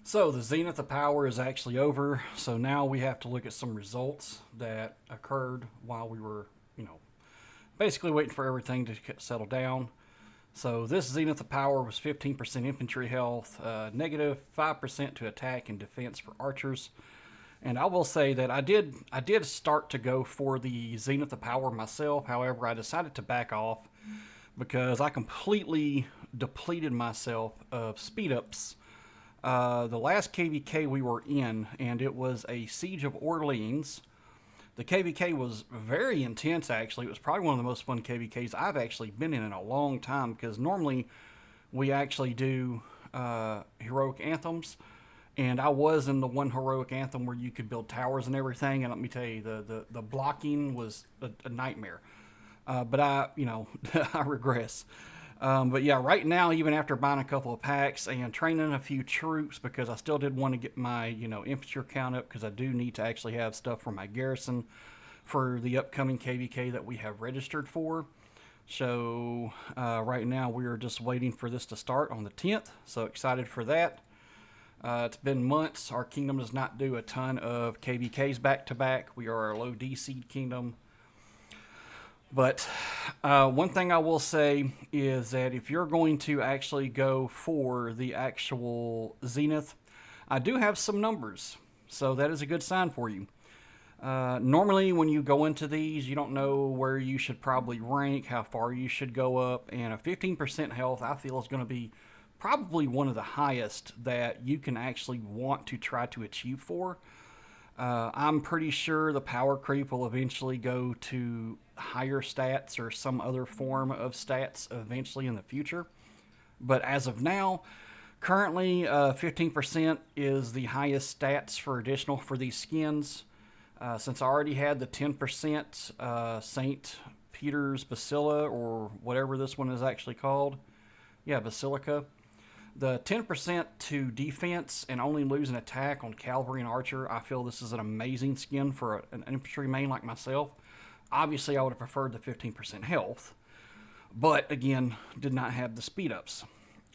So the Zenith of Power is actually over. So now we have to look at some results that occurred while we were, basically waiting for everything to settle down. So this Zenith of Power was 15% infantry health, negative 5% to attack and defense for archers. And I will say that I did start to go for the Zenith of Power myself. However, I decided to back off because I completely depleted myself of speed ups the last KVK we were in, and it was a Siege of Orleans. The KVK was very intense, actually. It was probably one of the most fun KVKs I've actually been in a long time, because normally we actually do heroic anthems, and I was in the one heroic anthem where you could build towers and everything, and let me tell you, the blocking was a nightmare. But I regress. But yeah, right now, even after buying a couple of packs and training a few troops, because I still did want to get my, infantry count up, because I do need to actually have stuff for my garrison for the upcoming KVK that we have registered for. So right now we are just waiting for this to start on the 10th. So excited for that. It's been months. Our kingdom does not do a ton of KVKs back to back. We are a low DC kingdom. But one thing I will say is that if you're going to actually go for the actual Zenith, I do have some numbers. So that is a good sign for you. Normally, when you go into these, you don't know where you should probably rank, how far you should go up, and a 15% health I feel is going to be probably one of the highest that you can actually want to try to achieve for. I'm pretty sure the power creep will eventually go to higher stats or some other form of stats eventually in the future. But as of now, currently 15% is the highest stats for additional for these skins. Since I already had the 10% St. Peter's Basilica, or whatever this one is actually called. Yeah, Basilica. The 10% to defense and only lose an attack on cavalry and archer, I feel this is an amazing skin for an infantry main like myself. Obviously, I would have preferred the 15% health, but again, did not have the speed ups.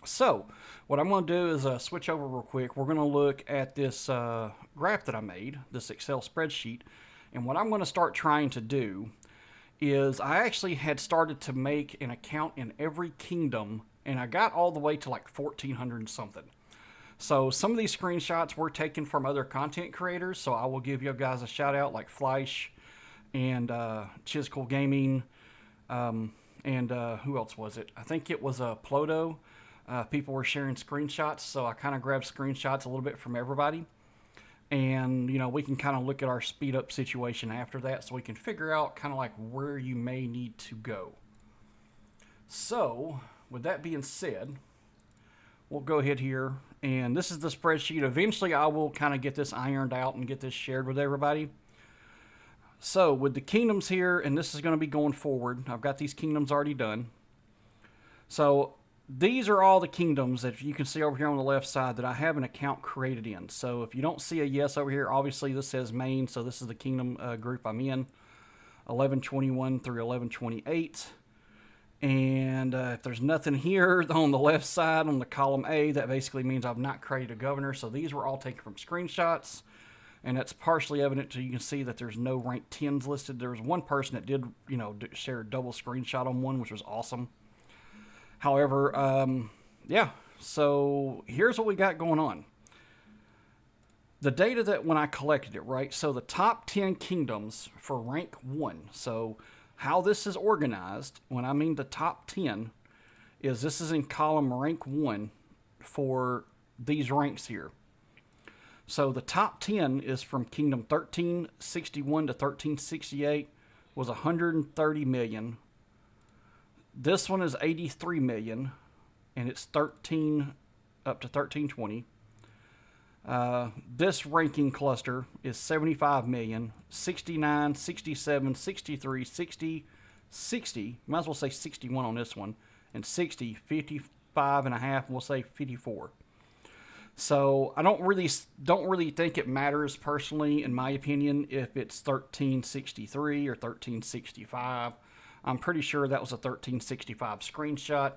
So, what I'm going to do is switch over real quick. We're going to look at this graph that I made, this Excel spreadsheet, and what I'm going to start trying to do is I actually had started to make an account in every kingdom, and I got all the way to like 1,400 and something. So some of these screenshots were taken from other content creators, so I will give you guys a shout out, like Fleisch and Chiscool Gaming, and who else was it? I think it was Ploto. People were sharing screenshots, so I kind of grabbed screenshots a little bit from everybody. And, we can kind of look at our speed up situation after that, so we can figure out kind of like where you may need to go. So, with that being said, we'll go ahead here, and this is the spreadsheet. Eventually, I will kind of get this ironed out and get this shared with everybody. So, with the kingdoms here, and this is going to be going forward, I've got these kingdoms already done. So, these are all the kingdoms that you can see over here on the left side that I have an account created in. So, if you don't see a yes over here, obviously this says main, so this is the kingdom group I'm in, 1121 through 1128. And if there's nothing here on the left side on the column A, that basically means I've not created a governor. So these were all taken from screenshots, and that's partially evident. So you can see that there's no rank 10s listed. There was one person that did, share a double screenshot on one, which was awesome. However, yeah. So here's what we got going on. The data that when I collected it, right? So the top 10 kingdoms for rank 1. So how this is organized, when I mean the top 10, is this is in column rank 1 for these ranks here. So the top 10 is from kingdom 1361 to 1368, was 130 million. This one is 83 million, and it's 13 up to 1320. This ranking cluster is 75 million, 69, 67, 63, 60, 60, might as well say 61 on this one, and 60, 55 and a half, and we'll say 54. So I don't really think it matters personally, in my opinion, if it's 1363 or 1365. I'm pretty sure that was a 1365 screenshot.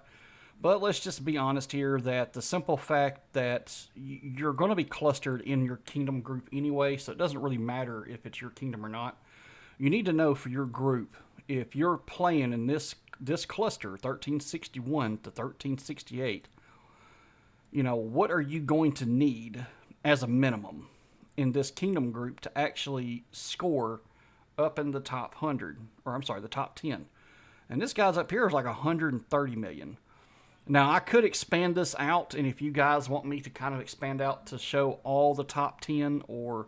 But let's just be honest here that the simple fact that you're going to be clustered in your kingdom group anyway, so it doesn't really matter if it's your kingdom or not. You need to know for your group, if you're playing in this cluster, 1361 to 1368, what are you going to need as a minimum in this kingdom group to actually score up in the top 100, or I'm sorry, the top 10. And this guy's up here is like 130 million. Now, I could expand this out, and if you guys want me to kind of expand out to show all the top 10, or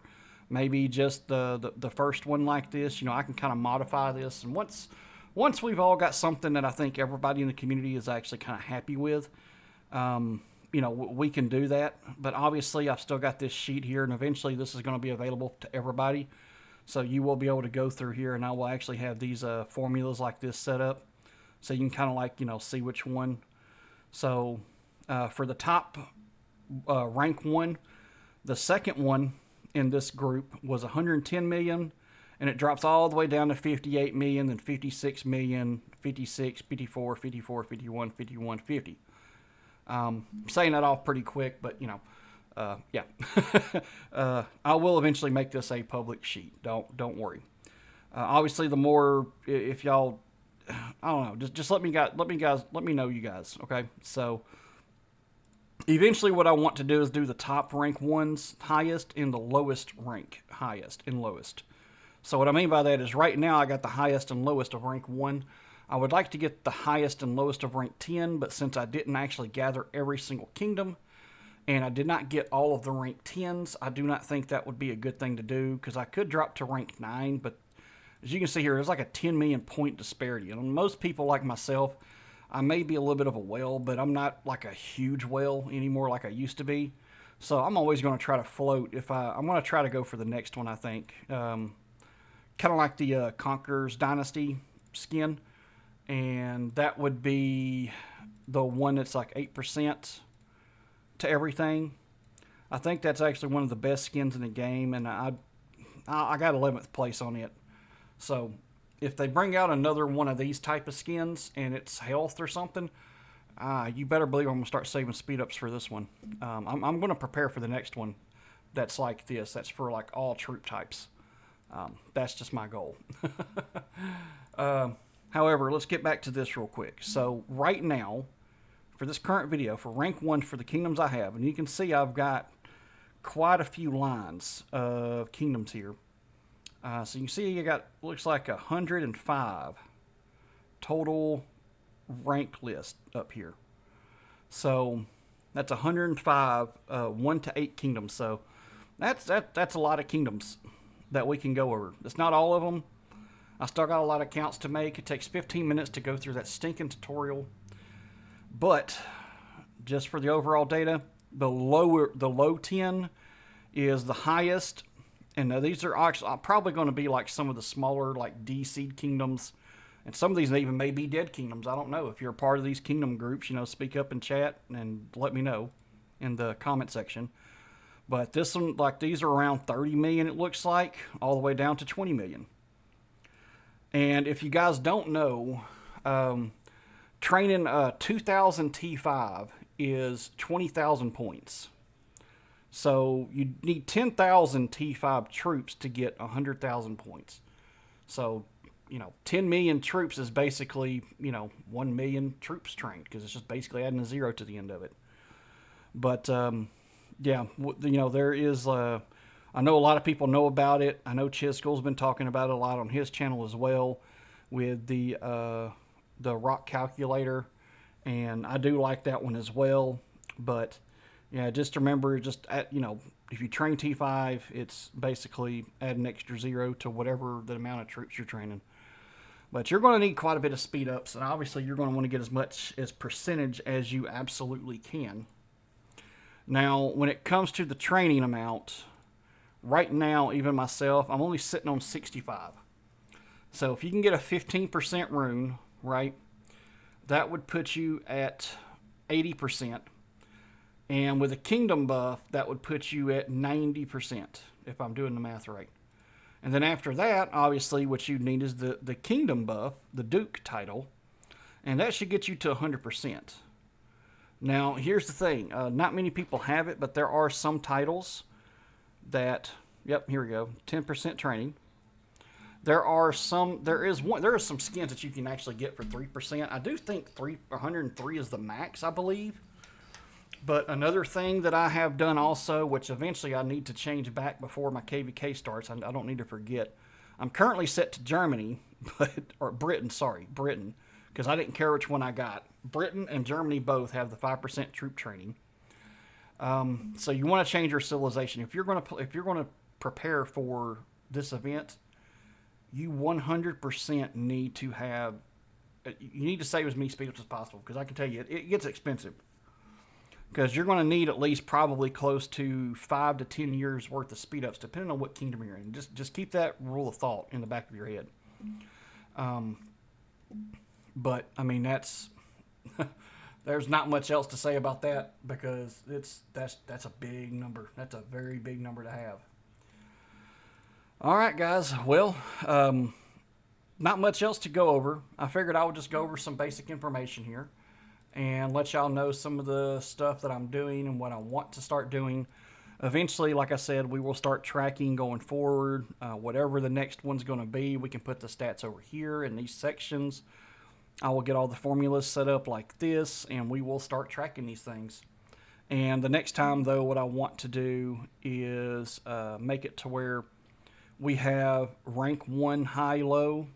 maybe just the first one like this, I can kind of modify this. And once we've all got something that I think everybody in the community is actually kind of happy with, we can do that. But obviously, I've still got this sheet here, and eventually this is going to be available to everybody. So you will be able to go through here, and I will actually have these formulas like this set up, so you can kind of see which one. So for the top rank 1, the second one in this group was 110 million, and it drops all the way down to 58 million, then 56 million, 56, 54, 54, 51, 51, 50. I'm saying that off pretty quick, but yeah. I will eventually make this a public sheet. Don't worry. Obviously, the more, if y'all, I don't know, just let me know, you guys. Okay, so eventually, what I want to do is do the top rank ones highest and the lowest rank highest and lowest. So what I mean by that is right now I got the highest and lowest of rank 1. I would like to get the highest and lowest of rank 10, but since I didn't actually gather every single kingdom, and I did not get all of the rank 10s, I do not think that would be a good thing to do, because I could drop to rank 9, but as you can see here, there's like a 10 million point disparity. And most people like myself, I may be a little bit of a whale, but I'm not like a huge whale anymore like I used to be. So I'm always going to try to float. I'm going to try to go for the next one, I think. Kind of like the Conqueror's Dynasty skin. And that would be the one that's like 8% to everything. I think that's actually one of the best skins in the game, and I got 11th place on it. So if they bring out another one of these type of skins and it's health or something, you better believe I'm going to start saving speed ups for this one. I'm going to prepare for the next one that's like this. That's for like all troop types. That's just my goal. However, let's get back to this real quick. So right now, for this current video, for rank 1 for the kingdoms I have, and you can see I've got quite a few lines of kingdoms here. So you can see you got, looks like 105 total rank list up here. So that's 105, 1 to 8 kingdoms. So that's a lot of kingdoms that we can go over. It's not all of them. I still got a lot of counts to make. It takes 15 minutes to go through that stinking tutorial. But just for the overall data, the low 10 is the highest. And these are actually probably going to be like some of the smaller, like D-seed kingdoms. And some of these even may be dead kingdoms. I don't know. If you're a part of these kingdom groups, speak up in chat and let me know in the comment section. But this one, like these are around 30 million, it looks like, all the way down to 20 million. And if you guys don't know, training 2000 T5 is 20,000 points. So you need 10,000 T5 troops to get 100,000 points. So, 10 million troops is basically, 1 million troops trained, because it's just basically adding a 0 to the end of it. But, yeah, there is, I know a lot of people know about it. I know Chisco's been talking about it a lot on his channel as well with the rock calculator. And I do like that one as well. But yeah, just remember, if you train T5, it's basically add an extra 0 to whatever the amount of troops you're training. But you're going to need quite a bit of speed ups, and obviously you're going to want to get as much as percentage as you absolutely can. Now, when it comes to the training amount, right now, even myself, I'm only sitting on 65. So if you can get a 15% rune, right, that would put you at 80%. And with a kingdom buff, that would put you at 90%, if I'm doing the math right. And then after that, obviously, what you need is the kingdom buff, the Duke title, and that should get you to 100%. Now, here's the thing. Not many people have it, but there are some titles that, yep, here we go, 10% training. There are some, there is some skins that you can actually get for 3%. I do think 103 is the max, I believe. But another thing that I have done also, which eventually I need to change back before my KVK starts, I don't need to forget. I'm currently set to Germany, or Britain, because I didn't care which one I got. Britain and Germany both have the 5% troop training. So you want to change your civilization. If you're going to prepare for this event, you 100% need to have. You need to save as many speed ups as possible, because I can tell you it gets expensive. Because you're going to need at least probably close to 5 to 10 years worth of speed ups, depending on what kingdom you're in. Just keep that rule of thought in the back of your head. But I mean, that's there's not much else to say about that, because that's a big number. That's a very big number to have. All right, guys. Well, not much else to go over. I figured I would just go over some basic information here and let y'all know some of the stuff that I'm doing and what I want to start doing. Eventually, like I said, we will start tracking going forward. Whatever the next one's going to be, we can put the stats over here in these sections. I will get all the formulas set up like this, and we will start tracking these things. And the next time, though, what I want to do is make it to where we have rank 1 high-low.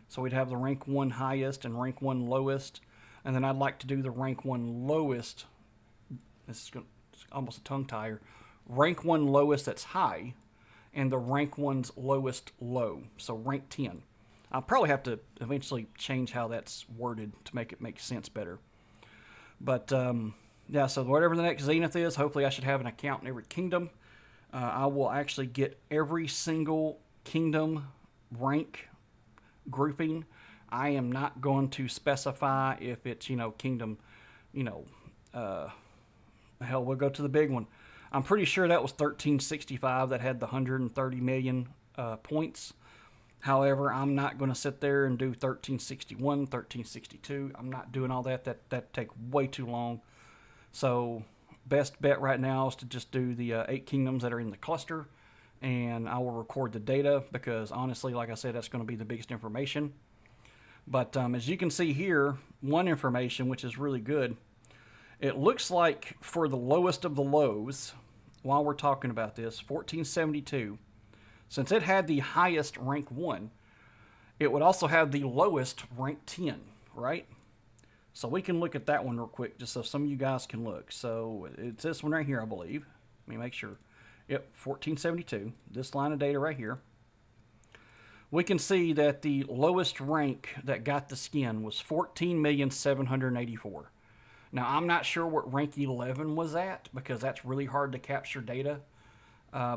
So we'd have the rank 1 highest and rank 1 lowest. And then I'd like to do the rank 1 lowest. It's almost a tongue tire. Rank 1 lowest that's high, and the rank 1's lowest low. So rank 10. I'll probably have to eventually change how that's worded to make it make sense better. But yeah, so whatever the next Zenith is, hopefully I should have an account in every kingdom. I will actually get every single kingdom rank grouping. I am not going to specify if it's, kingdom, hell, we'll go to the big one. I'm pretty sure that was 1365 that had the 130 million points. However, I'm not going to sit there and do 1361, 1362. I'm not doing all that. That take way too long. So best bet right now is to just do the 8 kingdoms that are in the cluster, and I will record the data, because honestly, like I said, that's going to be the biggest information. But as you can see here, one information which is really good, it looks like for the lowest of the lows, while we're talking about this, 1472, since it had the highest rank 1, it would also have the lowest rank 10, right? So we can look at that one real quick, just so some of you guys can look. So it's this one right here, I believe. Let me make sure. Yep, 1472, this line of data right here. We can see that the lowest rank that got the skin was 14,784,000. Now, I'm not sure what rank 11 was at, because that's really hard to capture data.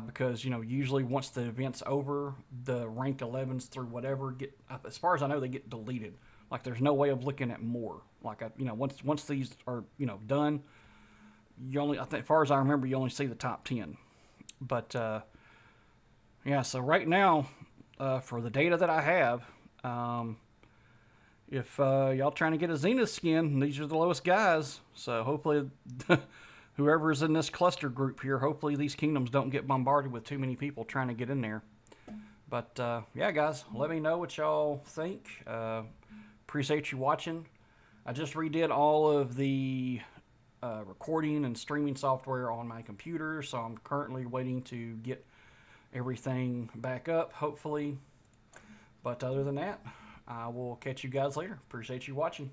Because, usually once the event's over, the rank 11s through whatever get, as far as I know, they get deleted. Like, there's no way of looking at more. Like, once these are, done, you only, I think, as far as I remember, you only see the top 10. But, yeah, so right now, for the data that I have, if y'all trying to get a Zenith skin, these are the lowest guys. So hopefully whoever's in this cluster group here, hopefully these kingdoms don't get bombarded with too many people trying to get in there. But yeah, guys, let me know what y'all think. Appreciate you watching. I just redid all of the recording and streaming software on my computer, so I'm currently waiting to get everything back up, hopefully. But other than that, I will catch you guys later. Appreciate you watching.